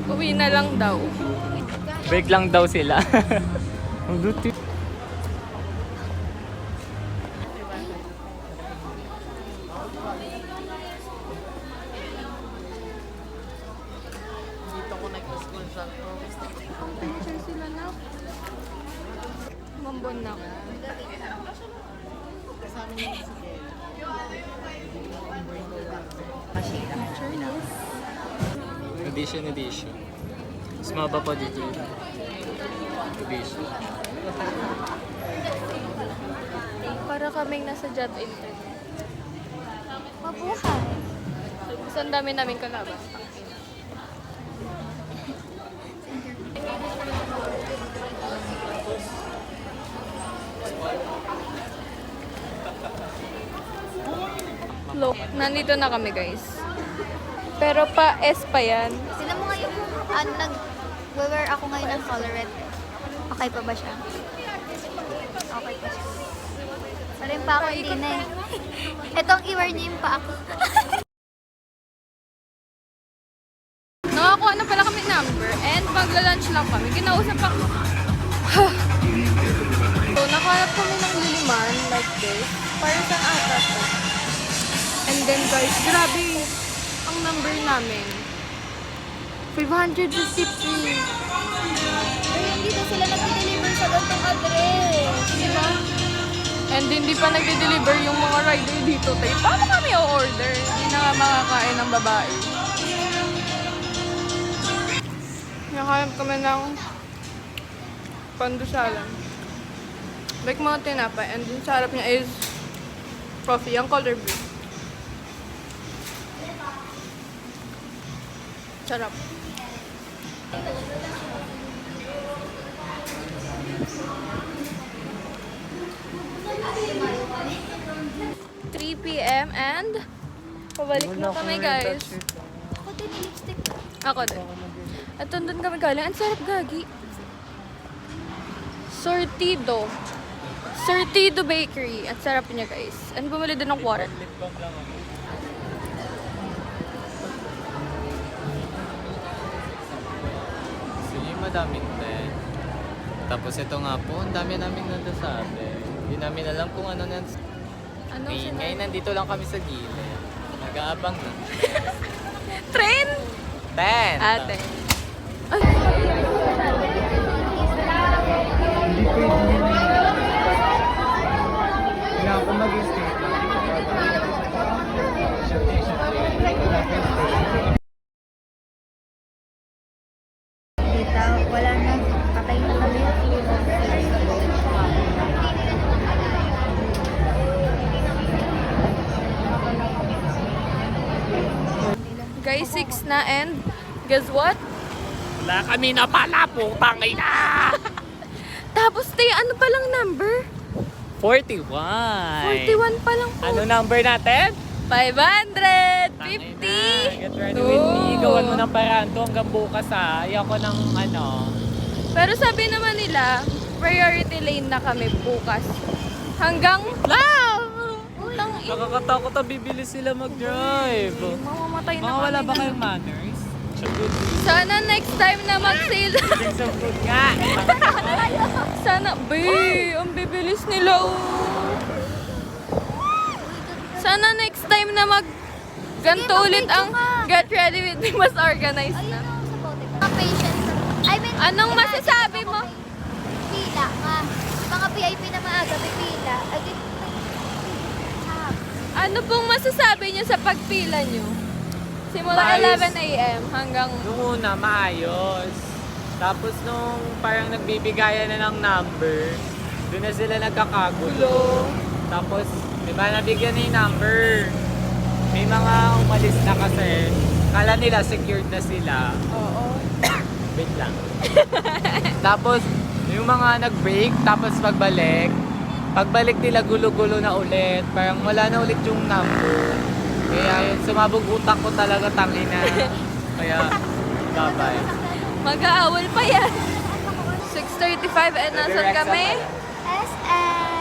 Uwi na lang daw. Break lang daw sila. Dito ko nag-school sa Picture sila na. Mambon na ako. kasama niya si Ken. Edition. Mas maba pa dito. Edition. Para kaming nasa jet intern. Mabuhay. Tapos ang dami namin kalabas. Look, nandito na kami guys. Pero pa S pa yan. Sila mo nga yung nag-wear ako ngayon ng colorette. Okay pa ba siya? Okay pa siya. Parin pa ako, hindi na eh. Itong i-wear niya yung pa ako. Nakakuha na pala kami number and magla-lunch lang kami. Kinausap ako. So, nakahanap kami ng liliman like this. Para saan ata to? And then guys, grabe ang number namin. 553. Pero hindi daw sila nag-deliver sa gantong address. Diba? And hindi pa nag-deliver yung mga rider dito. Tayo, paano kami o-order? Hindi na nga makakain ng babae. Nakahanap kami ng pandusalan. Like mga tinapay. And din sa harap niya is coffee, yung color blue. Sarap. PM and pabalik na kami guys. Ako din, lipstick. Ako din. At doon kami galing. Ang sarap gagi. Sortido Bakery. Ang sarap niya guys. And bumili din ng water. Sige, madaming din. Tapos ito nga po, ang dami naming nadasabi. Hindi namin alam kung ano na. Ano Ngayon nandito lang kami sa gilid. Nag-aabang na. Train? 10! Ate. Ay. Hindi pwede. Kailangan ko mag-stay. Dito, wala na. Patay na kami. Guys, 6 na and guess what? Wala kami na pala po, tangay na! Tapos tayo, ano palang number? 41. 41 pa lang po. Ano number natin? 550! Get ready with me. Gawan mo ng paraan to hanggang bukas ha. Ayoko ng ano. Pero sabi naman nila, priority lane na kami bukas. Hanggang... Utang ina. Nakakatakot na bibili sila mag-drive. Mamamatay na Mga kami. wala ba na- kayong manners? Good. Sana next time na mag-sale. Bring some food nga. Sana, ang bibilis nila. Oh. Sana next time na ganito Sige, ulit ang mag-video ka. get ready with me, mas organized Ayun na. ako sa bote. Mga patients. I mean, Anong imagine masasabi ako mo? may Pila nga. Mga VIP na maaga, may pila. Ay, Ano pong masasabi niyo sa pagpila niyo? Simula Maayos. 11 a.m. hanggang... Nung una, maayos. Tapos nung parang nagbibigayan na ng number, doon na sila nagkakagulo. Tapos, di ba nabigyan na yung number? May mga umalis na kasi. Kala nila secured na sila. Oo. Wait lang. Tapos, yung mga nag-break, tapos pagbalik nila gulo-gulo na ulit. Parang wala na ulit yung number. Kaya yun, sumabog utak ko talaga, tangina. Kaya, bye-bye. Mag-aawal pa yan. 6:35 and nasan kami? SM.